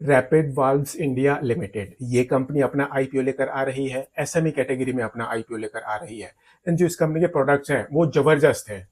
Rapid valves India limited ये company अपना IPO लेकर आ रही है। एसएमई कैटेगरी में अपना आईपीओ लेकर आ रही है। एंड जो इस कंपनी के प्रोडक्ट्स हैं वो जबरदस्त है।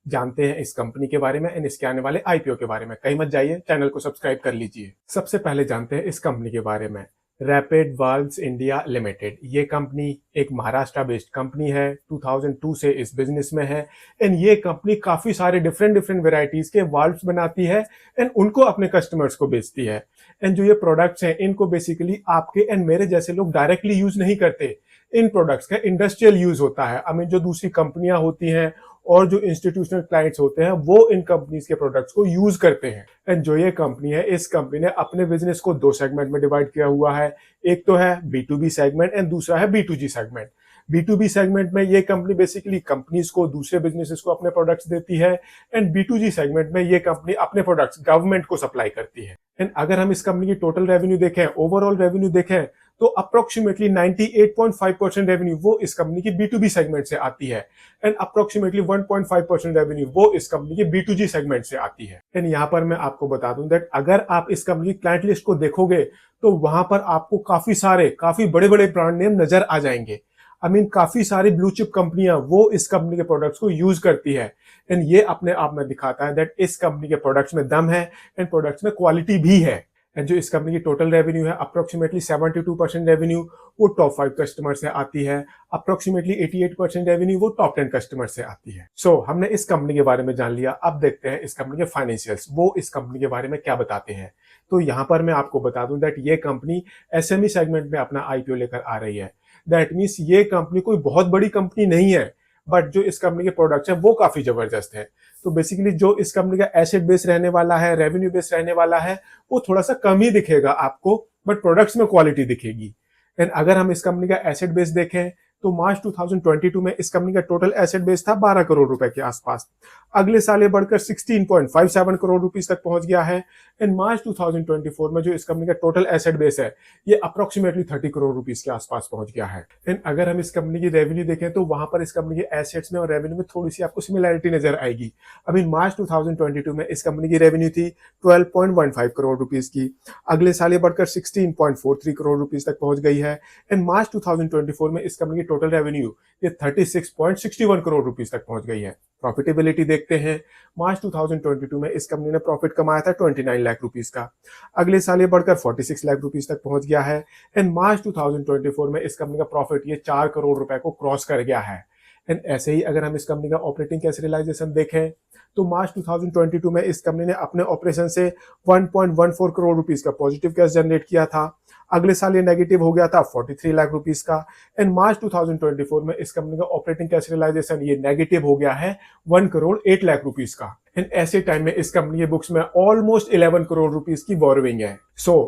जानते हैं इस कंपनी के बारे में एंड इसके आने वाले आईपीओ के बारे में। कहीं मत जाइए, चैनल को सब्सक्राइब कर लीजिए। सबसे पहले जानते हैं इस कंपनी के बारे में। रैपिड वाल्व्स इंडिया लिमिटेड ये कंपनी एक महाराष्ट्र बेस्ड कंपनी है। 2002 से इस बिजनेस में है। एंड ये कंपनी काफी सारे डिफरेंट डिफरेंट वेराइटीज के वाल्व्स बनाती है एंड उनको अपने कस्टमर्स को बेचती है। एंड जो ये प्रोडक्ट्स हैं इनको बेसिकली आपके एंड मेरे जैसे लोग डायरेक्टली यूज नहीं करते। इन प्रोडक्ट्स का इंडस्ट्रियल यूज होता है। आई मीन जो दूसरी कंपनियां होती हैं और जो इंस्टीट्यूशनल क्लाइंट्स होते हैं वो इन कंपनीज के प्रोडक्ट्स को यूज करते हैं। एंड जो ये कंपनी है इस कंपनी ने अपने बिजनेस को दो सेगमेंट में डिवाइड किया हुआ है। एक तो है B2B सेगमेंट एंड दूसरा है B2G सेगमेंट। B2B सेगमेंट में ये कंपनी बेसिकली कंपनीज को, दूसरे बिजनेसेस को अपने प्रोडक्ट्स देती है। एंड B2G सेगमेंट में ये कंपनी अपने प्रोडक्ट्स गवर्नमेंट को सप्लाई करती है। एंड अगर हम इस कंपनी की टोटल रेवेन्यू देखें, ओवरऑल रेवेन्यू देखें, तो अप्रोक्सीमेटली 98.5% रेवेन्यू वो इस कंपनी की B2B सेगमेंट से आती है एंड अप्रोक्सीमेटली 1.5% रेवेन्यू वो इस कंपनी के B2G सेगमेंट से आती है। एंड यहाँ पर मैं आपको बता दूं दैट अगर आप इस कंपनी की क्लाइंट लिस्ट को देखोगे तो वहां पर आपको काफी बड़े बड़े ब्रांड नेम नजर आ जाएंगे। आई मीन काफी सारी ब्लू चिप कंपनियां वो इस कंपनी के प्रोडक्ट्स को यूज करती है। एंड ये अपने आप में दिखाता है दैट इस कंपनी के प्रोडक्ट्स में दम है एंड प्रोडक्ट्स में क्वालिटी भी है। एंड जो इस कंपनी की टोटल रेवेन्यू है अप्रोक्सीमेटली 72% रेवेन्यू वो टॉप 5 कस्टमर से आती है। अप्रोक्सीमेटली 88% रेवेन्यू वो टॉप 10 कस्टमर से आती है। हमने इस कंपनी के बारे में जान लिया। अब देखते हैं इस कंपनी के फाइनेंशियल्स, वो इस कंपनी के बारे में क्या बताते हैं। तो यहाँ पर मैं आपको बता दूं दैट ये कंपनी एसएमई सेगमेंट में अपना आईपीओ लेकर आ रही है। दैट मीन्स ये कंपनी कोई बहुत बड़ी कंपनी नहीं है, बट जो इस कंपनी के प्रोडक्ट्स हैं वो काफी जबरदस्त है। तो बेसिकली जो इस कंपनी का एसेट बेस रहने वाला है, रेवेन्यू बेस रहने वाला है, वो थोड़ा सा कम ही दिखेगा आपको, बट प्रोडक्ट्स में क्वालिटी दिखेगी। एंड अगर हम इस कंपनी का एसेट बेस देखें तो मार्च 2022 में इस कंपनी का टोटल एसेट बेस था 12 करोड़ रुपए के आसपास। अगले साल ये बढ़कर 16.57 करोड़ रुपीस तक पहुंच गया है। एंड मार्च 2024 में जो इस कंपनी का टोटल एसेट बेस है ये अप्रोक्सीमेटली 30 करोड़ रुपीस के आसपास पहुंच गया है। एंड अगर हम इस कंपनी की रेवेन्यू देखें तो वहां पर इस कंपनी के एसेट्स में और रेवेन्यू में थोड़ी सी आपको सिमिलैरिटी नजर आएगी। अभी मार्च 2022 में इस कंपनी की रेवेन्यू थी 12.15 करोड़ रुपीस की। अगले साल ये बढ़कर 16.43 करोड़ रुपीस तक पहुंच गई है। एंड मार्च 2024 में इस कंपनी की टोटल रेवेन्यू ये 36.61 करोड़ रुपीस तक पहुंच गई है। प्रॉफिटेबिलिटी देखते हैं। मार्च 2022 में इस कंपनी ने प्रॉफिट कमाया था 29 लाख रुपीस का। अगले साल ये बढ़कर 46 लाख रुपीस तक पहुंच गया है। एंड मार्च 2024 में इस कंपनी का प्रॉफिट ये 4 करोड़ रुपए को क्रॉस कर गया है। एंड ऐसे ही अगर हम इस कंपनी का ऑपरेटिंग कैश रियलाइजेशन देखें तो मार्च 2022 में इस कंपनी ने अपने ऑपरेशन से 1.14 करोड़ रुपीस का पॉजिटिव कैश जनरेट किया था। अगले साल ये नेगेटिव हो गया था 43 लाख रुपीस का। एंड मार्च 2024 में इस कंपनी का ऑपरेटिंग कैश रियलाइजेशन ये नेगेटिव हो गया है 1 करोड़ 8 लाख रुपीस का। एंड ऐसे टाइम में इस कंपनी के बुक्स में ऑलमोस्ट 11 करोड़ रुपीस की बोरोइंग है।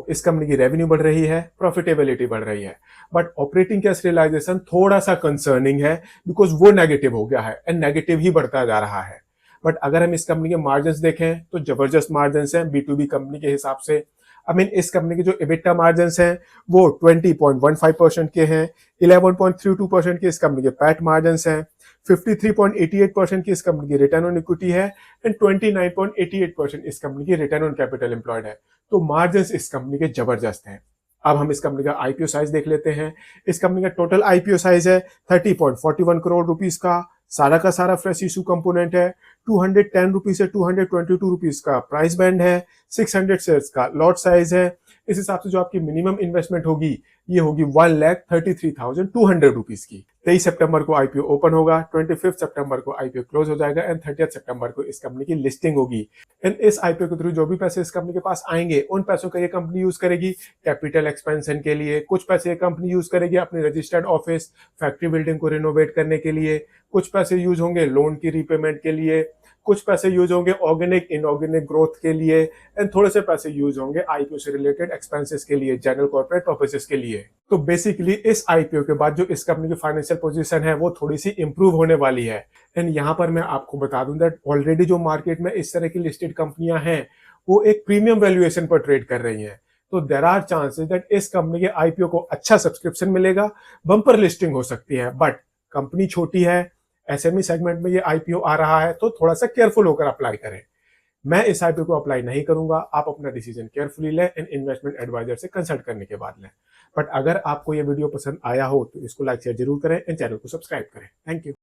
इस कंपनी की रेवेन्यू बढ़ रही है, प्रॉफिटेबिलिटी बढ़ रही है, बट ऑपरेटिंग कैश रियलाइजेशन थोड़ा सा कंसर्निंग है बिकॉज वो नेगेटिव हो गया है एंड नेगेटिव ही बढ़ता जा रहा है। बट अगर हम इस कंपनी के मार्जिन देखें तो जबरदस्त मार्जिन है B2B कंपनी के हिसाब से। आई मीन इस कंपनी के जो EBITDA मार्जिन हैं वो 20.15% के हैं। 11.32% के इस कंपनी के पैट मार्जिन हैं। 53.88% की इस कंपनी की रिटर्न ऑन इक्विटी है एंड 29.88% इस कंपनी की रिटर्न ऑन कैपिटल एम्प्लॉयड है। तो मार्जिन इस कंपनी के जबरदस्त हैं। अब हम इस कंपनी का आईपीओ साइज देख लेते हैं। इस कंपनी का टोटल आईपीओ साइज है 30.41 करोड़ रुपीस का सारा फ्रेश इशू कंपोनेंट है। 210 रुपीज से 222 रुपीज का प्राइस बैंड है। 600 शेयर्स का लॉट साइज है। इस हिसाब से जो आपकी मिनिमम इन्वेस्टमेंट होगी ये होगी 1,33,200 रुपीज की। 23 सितंबर को आईपीओ ओपन होगा, 25 सितंबर को आईपीओ क्लोज हो जाएगा एंड 30 सितंबर को इस कंपनी की लिस्टिंग होगी। एंड इस आईपीओ के थ्रू जो भी पैसे इस कंपनी के पास आएंगे उन पैसों का ये कंपनी यूज करेगी कैपिटल एक्सपेंशन के लिए। कुछ पैसे ये कंपनी यूज करेगी अपनी रजिस्टर्ड ऑफिस, फैक्ट्री बिल्डिंग को रिनोवेट करने के लिए। कुछ पैसे यूज होंगे लोन की रीपेमेंट के लिए। कुछ पैसे यूज होंगे ऑर्गेनिक इनऑर्गेनिक ग्रोथ के लिए एंड थोड़े से पैसे यूज होंगे आईपीओ से रिलेटेड एक्सपेंसेस के लिए, जनरल कॉर्पोरेट पर्पसेस के लिए। तो बेसिकली इस आईपीओ के बाद जो इस कंपनी की फाइनेंशियल पोजीशन है वो थोड़ी सी इंप्रूव होने वाली है। एंड यहाँ पर मैं आपको बता दूं दैट ऑलरेडी जो मार्केट में इस तरह की लिस्टेड कंपनियां हैं वो एक प्रीमियम वैल्यूएशन पर ट्रेड कर रही हैं। तो देयर आर चांसेस दैट इस कंपनी के आईपीओ को अच्छा सब्सक्रिप्शन मिलेगा, बम्पर लिस्टिंग हो सकती है। बट कंपनी छोटी है, एसएमई सेगमेंट में ये आईपीओ आ रहा है तो थोड़ा सा केयरफुल होकर अप्लाई करें। मैं इस आईपीओ को अप्लाई नहीं करूंगा, आप अपना डिसीजन केयरफुली लें, इन इन्वेस्टमेंट एडवाइजर से कंसल्ट करने के बाद लें। बट अगर आपको ये वीडियो पसंद आया हो तो इसको लाइक शेयर जरूर करें एंड चैनल को सब्सक्राइब करें। Thank you.